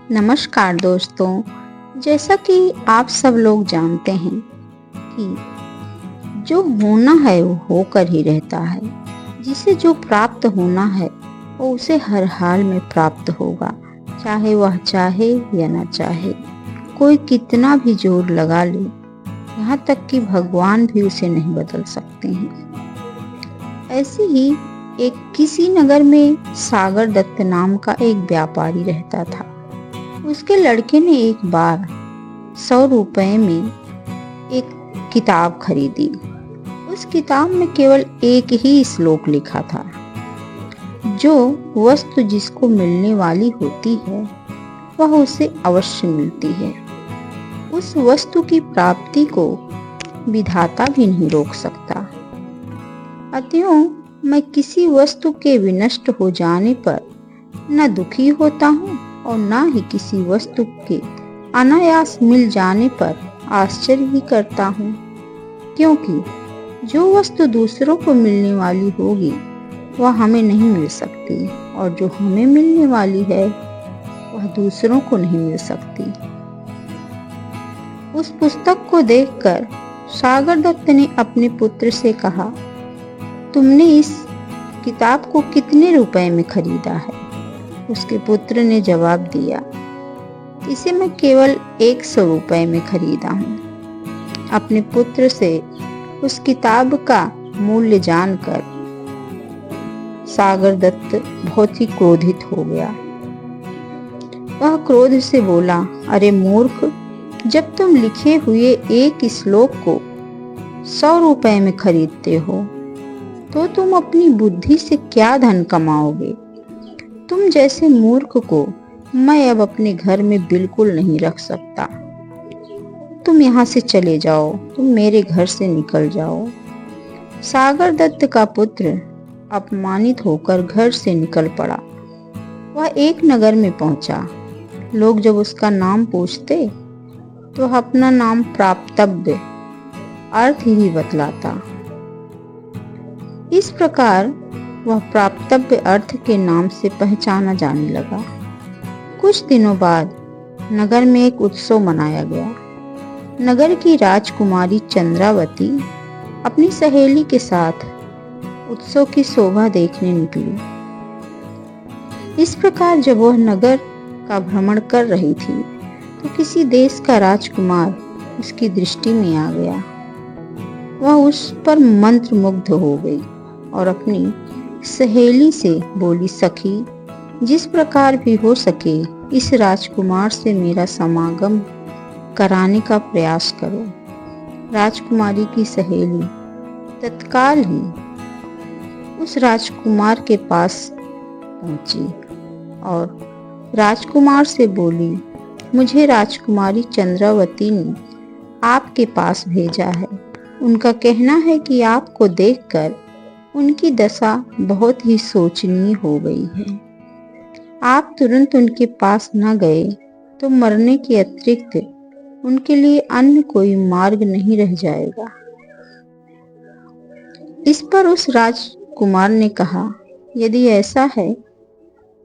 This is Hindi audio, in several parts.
नमस्कार दोस्तों। जैसा कि आप सब लोग जानते हैं कि जो होना है वो होकर ही रहता है। जिसे जो प्राप्त होना है वो उसे हर हाल में प्राप्त होगा, चाहे वह चाहे या ना चाहे। कोई कितना भी जोर लगा ले, यहाँ तक कि भगवान भी उसे नहीं बदल सकते हैं। ऐसे ही किसी नगर में सागर दत्त नाम का एक व्यापारी रहता था। उसके लड़के ने एक बार 100 रुपए में एक किताब खरीदी। उस किताब में केवल एक ही श्लोक लिखा था, जो वस्तु जिसको मिलने वाली होती है वह उसे अवश्य मिलती है। उस वस्तु की प्राप्ति को विधाता भी नहीं रोक सकता। अतएव मैं किसी वस्तु के विनष्ट हो जाने पर न दुखी होता हूँ और न ही किसी वस्तु के अनायास मिल जाने पर आश्चर्य भी करता हूँ, क्योंकि जो वस्तु दूसरों को मिलने वाली होगी वह हमें नहीं मिल सकती और जो हमें मिलने वाली है वह दूसरों को नहीं मिल सकती। उस पुस्तक को देखकर सागर दत्त ने अपने पुत्र से कहा, तुमने इस किताब को कितने रुपए में खरीदा है? उसके पुत्र ने जवाब दिया, इसे मैं केवल 100 रुपए में खरीदा हूँ। अपने पुत्र से उस किताब का मूल्य जानकर सागर दत्त बहुत ही क्रोधित हो गया। वह क्रोध से बोला, अरे मूर्ख, जब तुम लिखे हुए एक श्लोक को 100 रुपए में खरीदते हो तो तुम अपनी बुद्धि से क्या धन कमाओगे? तुम जैसे मूर्ख को मैं अब अपने घर में बिल्कुल नहीं रख सकता। तुम यहाँ से चले जाओ, तुम मेरे घर से निकल जाओ। सागर दत्त का पुत्र अपमानित होकर घर से निकल पड़ा। वह एक नगर में पहुंचा। लोग जब उसका नाम पूछते तो अपना नाम प्राप्तव्य अर्थ ही बतलाता। इस प्रकार वह प्राप्तव्य अर्थ के नाम से पहचाना जाने लगा। कुछ दिनों बाद नगर में एक उत्सव मनाया गया। नगर की राजकुमारी चंद्रावती अपनी सहेली के साथ उत्सव की शोभा देखने निकली। इस प्रकार जब वह नगर का भ्रमण कर रही थी तो किसी देश का राजकुमार उसकी दृष्टि में आ गया। वह उस पर मंत्रमुग्ध हो गई और अपनी सहेली से बोली, सखी, जिस प्रकार भी हो सके इस राजकुमार से मेरा समागम कराने का प्रयास करो। राजकुमारी की सहेली तत्काल ही उस राजकुमार के पास पहुंची और राजकुमार से बोली, मुझे राजकुमारी चंद्रावती ने आपके पास भेजा है। उनका कहना है कि आपको देखकर उनकी दशा बहुत ही शोचनीय हो गई है। आप तुरंत उनके पास न गए तो मरने के अतिरिक्त उनके लिए अन्य कोई मार्ग नहीं रह जाएगा। इस पर उस राजकुमार ने कहा, यदि ऐसा है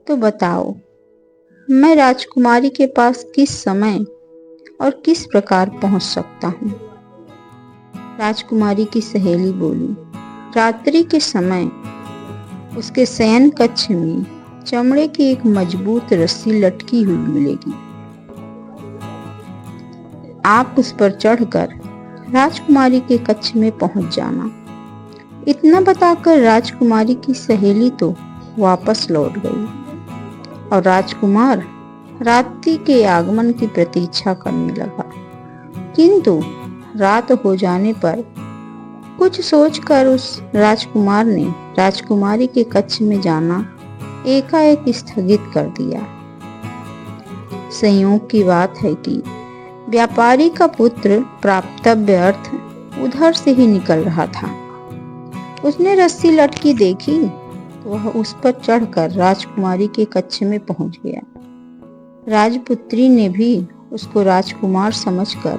तो बताओ, मैं राजकुमारी के पास किस समय और किस प्रकार पहुंच सकता हूँ? राजकुमारी की सहेली बोली, रात्रि के समय उसके शयन कक्ष में चमड़े की एक मजबूत रस्सी लटकी हुई मिलेगी। आप उस पर चढ़कर राजकुमारी के कक्ष में पहुंच जाना। इतना बताकर राजकुमारी की सहेली तो वापस लौट गई और राजकुमार रात्रि के आगमन की प्रतीक्षा करने लगा। किंतु रात हो जाने पर कुछ सोचकर उस राजकुमार ने राजकुमारी के कक्ष में जाना एकाएक स्थगित कर दिया। संयोग की बात है कि व्यापारी का पुत्र प्राप्तव्य अर्थ उधर से ही निकल रहा था। उसने रस्सी लटकी देखी तो वह उस पर चढ़कर राजकुमारी के कक्ष में पहुंच गया। राजपुत्री ने भी उसको राजकुमार समझकर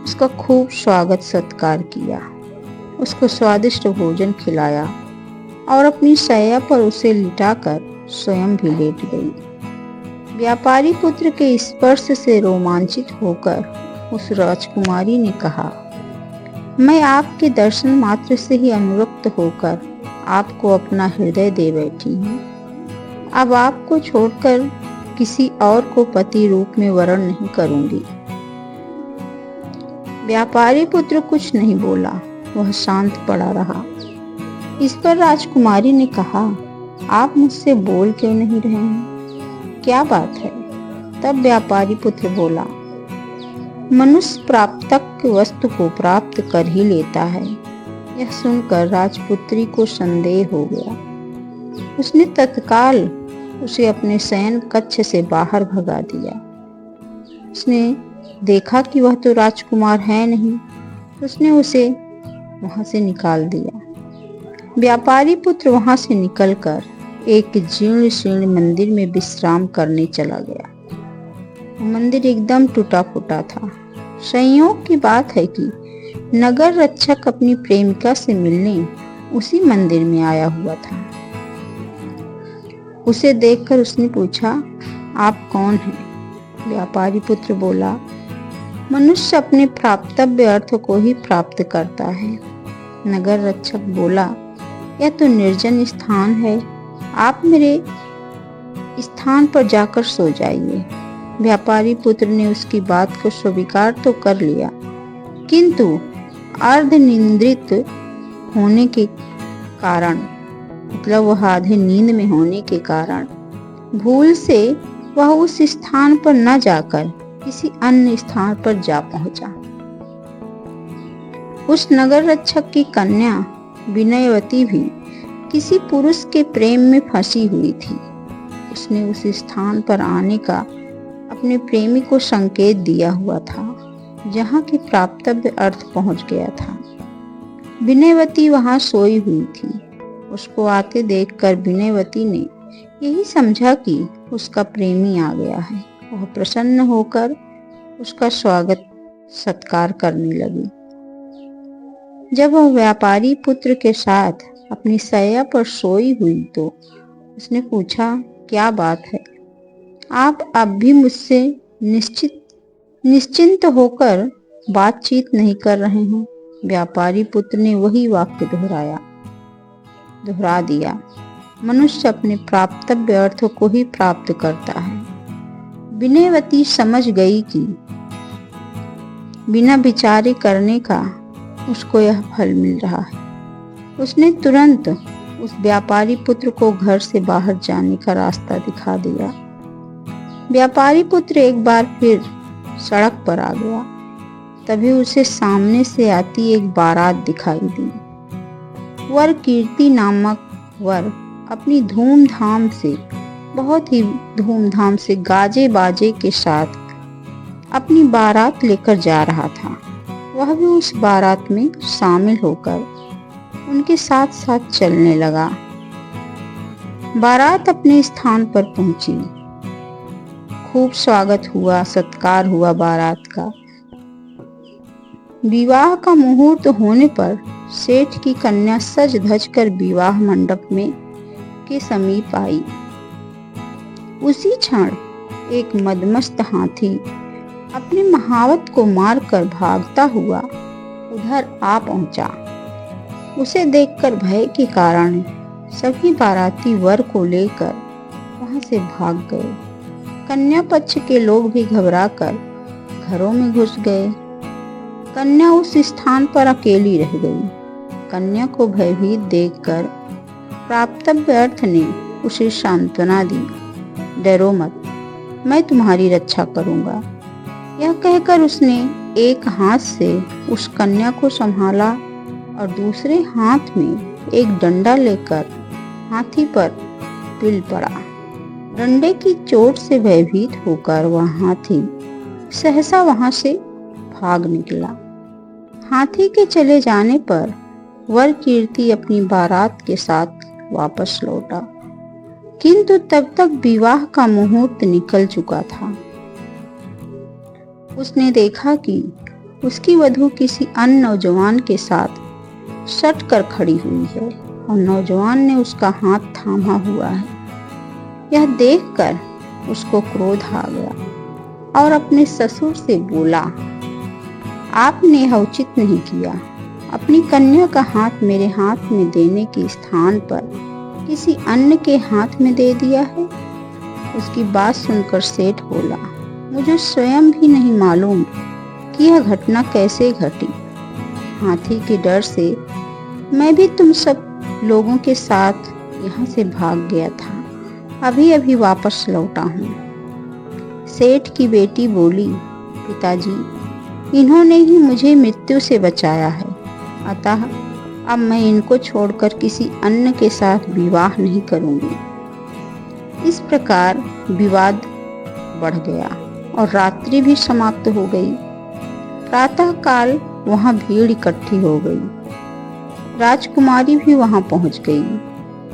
उसका खूब स्वागत सत्कार किया, उसको स्वादिष्ट भोजन खिलाया और अपनी शैया पर उसे लिटाकर स्वयं भी लेट गई। व्यापारी पुत्र के स्पर्श से रोमांचित होकर उस राजकुमारी ने कहा, मैं आपके दर्शन मात्र से ही अनुरक्त होकर आपको अपना हृदय दे बैठी हूँ। अब आपको छोड़कर किसी और को पति रूप में वरण नहीं करूंगी। व्यापारी पुत्र कुछ नहीं बोला, वह शांत पड़ा रहा। इस पर राजकुमारी ने कहा, आप मुझसे बोल क्यों नहीं रहे हैं? क्या बात है? तब व्यापारी पुत्र बोला, मनुष्य प्राप्तक वस्तु को प्राप्त कर ही लेता है। यह सुनकर राजपुत्री को संदेह हो गया। उसने तत्काल उसे अपने शयन कक्ष से बाहर भगा दिया। उसने देखा कि वह तो राजकुमार है नहीं, उसने उसे वहां से निकाल दिया। व्यापारी पुत्र वहां से निकलकर एक जीर्ण शीर्ण मंदिर में विश्राम करने चला गया। मंदिर एकदम टूटा फूटा था। संयोग की बात है कि नगर रक्षक अपनी प्रेमिका से मिलने उसी मंदिर में आया हुआ था। उसे देखकर उसने पूछा, आप कौन हैं? व्यापारी पुत्र बोला, मनुष्य अपने प्राप्तव्य अर्थ को ही प्राप्त करता है। नगर रक्षक बोला, यह तो निर्जन स्थान है, आप मेरे स्थान पर जाकर सो जाइए। व्यापारी पुत्र ने उसकी बात को स्वीकार तो कर लिया, किंतु अर्धनिद्रित होने के कारण, मतलब वह आधे नींद में होने के कारण भूल से वह उस स्थान पर न जाकर किसी अन्य स्थान पर जा पहुंचा। उस नगर रक्षक की कन्या विनयवती भी किसी पुरुष के प्रेम में फंसी हुई थी। उसने उस स्थान पर आने का अपने प्रेमी को संकेत दिया हुआ था, जहाँ की प्राप्तव्य अर्थ पहुंच गया था। विनयवती वहां सोई हुई थी। उसको आते देखकर विनयवती ने यही समझा कि उसका प्रेमी आ गया है। वह प्रसन्न होकर उसका स्वागत सत्कार करने लगी। जब वह व्यापारी पुत्र के साथ अपनी शैया पर सोई हुई तो उसने पूछा, क्या बात है? आप अब भी मुझसे निश्चिंत होकर बातचीत नहीं कर रहे हैं? व्यापारी पुत्र ने वही वाक्य दोहरा दिया, मनुष्य अपने प्राप्तव्य अर्थ को ही प्राप्त करता है। विनयवती समझ गई कि बिना विचारे करने का उसको यह फल मिल रहा है। उसने तुरंत उस व्यापारी पुत्र को घर से बाहर जाने का रास्ता दिखा दिया। व्यापारी पुत्र एक बार फिर सड़क पर आ गया। तभी उसे सामने से आती एक बारात दिखाई दी। वर कीर्ति नामक वर अपनी बहुत ही धूमधाम से गाजे बाजे के साथ अपनी बारात लेकर जा रहा था। वह भी उस बारात में शामिल होकर उनके साथ साथ चलने लगा। बारात अपने स्थान पर पहुंची। खूब स्वागत हुआ, सत्कार हुआ बारात का। विवाह का मुहूर्त होने पर सेठ की कन्या सज धज कर विवाह मंडप में के समीप आई। उसी क्षण एक मदमस्त हाथी अपने महावत को मारकर भागता हुआ उधर आ पहुंचा। उसे देखकर भय के कारण सभी बाराती वर को लेकर वहां से भाग गए। कन्या पक्ष के लोग भी घबराकर घरों में घुस गए। कन्या उस स्थान पर अकेली रह गई। कन्या को भयभीत देखकर प्राप्तव्य अर्थ ने उसे सांत्वना दी, डरो मत, मैं तुम्हारी रक्षा करूंगा। यह कहकर उसने एक हाथ से उस कन्या को संभाला और दूसरे हाथ में एक डंडा लेकर हाथी पर पिल पड़ा। डंडे की चोट से भयभीत होकर वह हाथी सहसा वहां से भाग निकला। हाथी के चले जाने पर वर कीर्ति अपनी बारात के साथ वापस लौटा, किंतु तब तक विवाह का मुहूर्त निकल चुका था। उसने देखा कि उसकी वधू किसी अन्य नौजवान के साथ सट कर खड़ी हुई है और नौजवान ने उसका हाथ थामा हुआ है। यह देखकर उसको क्रोध आ गया और अपने ससुर से बोला, आपने यह उचित नहीं किया। अपनी कन्या का हाथ मेरे हाथ में देने के स्थान पर किसी अन्य के हाथ में दे दिया है। उसकी बात सुनकर सेठ बोला, मुझे स्वयं भी नहीं मालूम कि यह घटना कैसे घटी। हाथी के डर से मैं भी तुम सब लोगों के साथ यहाँ से भाग गया था। अभी अभी वापस लौटा हूँ। सेठ की बेटी बोली, पिताजी, इन्होंने ही मुझे मृत्यु से बचाया है, अतः अब मैं इनको छोड़कर किसी अन्य के साथ विवाह नहीं करूंगी। इस प्रकार विवाद बढ़ गया और रात्रि भी समाप्त हो गई। प्रातः काल वहां भीड़ इकट्ठी हो गई। राजकुमारी भी वहां पहुंच गई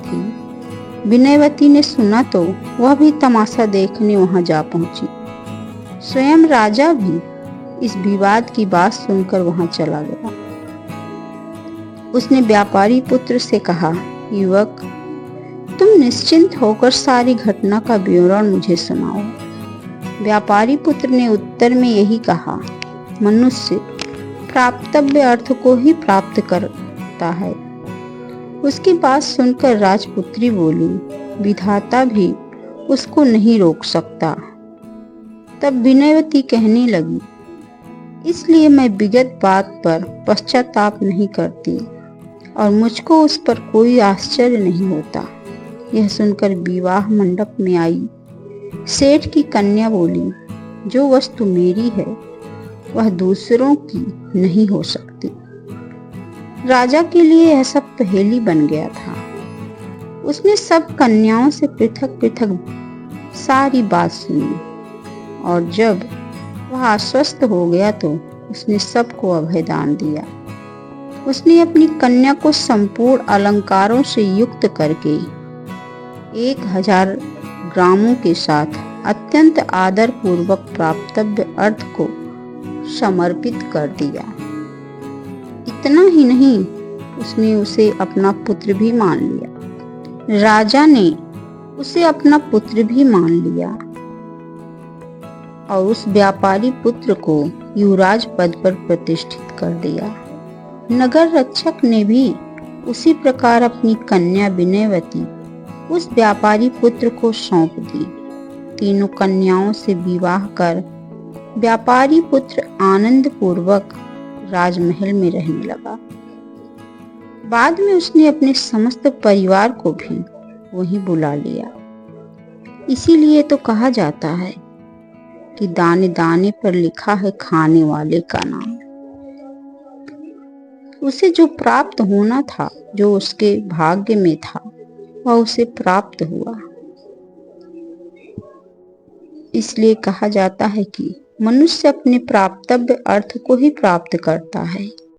थी। विनयवती ने सुना तो वह भी तमाशा देखने वहां जा पहुंची। स्वयं राजा भी इस विवाद की बात सुनकर वहां चला गया। उसने व्यापारी पुत्र से कहा, युवक, तुम निश्चिंत होकर सारी घटना का विवरण मुझे सुनाओ। व्यापारी पुत्र ने उत्तर में यही कहा, मनुष्य प्राप्तव्य अर्थ को ही प्राप्त करता है। उसकी बात सुनकर राजपुत्री बोली, विधाता भी उसको नहीं रोक सकता। तब विनयवती कहने लगी, इसलिए मैं विगत बात पर पश्चाताप नहीं करती और मुझको उस पर कोई आश्चर्य नहीं होता। यह सुनकर विवाह मंडप में आई सेठ की कन्या बोली, जो वस्तु मेरी है वह दूसरों की नहीं हो सकती। राजा के लिए यह सब पहेली बन गया था। उसने सब कन्याओं से पृथक पृथक सारी बात सुनी और जब वह आश्वस्त हो गया तो उसने सबको अभयदान दिया। उसने अपनी कन्या को संपूर्ण अलंकारों से युक्त करके 1000 ग्रामों के साथ अत्यंत आदर पूर्वक प्राप्तव्य अर्थ को समर्पित कर दिया। इतना ही नहीं, उसने उसे अपना पुत्र भी मान लिया। राजा ने उसे अपना पुत्र भी मान लिया और उस व्यापारी पुत्र को युवराज पद पर प्रतिष्ठित कर दिया। नगर रक्षक ने भी उसी प्रकार अपनी कन्या विनयवती उस व्यापारी पुत्र को सौंप दी। तीनों कन्याओं से विवाह कर व्यापारी पुत्र आनंद पूर्वक राजमहल में रहने लगा। बाद में उसने अपने समस्त परिवार को भी वहीं बुला लिया। इसीलिए तो कहा जाता है कि दाने दाने पर लिखा है खाने वाले का नाम। उसे जो प्राप्त होना था, जो उसके भाग्य में था, वह उसे प्राप्त हुआ। इसलिए कहा जाता है कि मनुष्य अपने प्राप्तव्य अर्थ को ही प्राप्त करता है।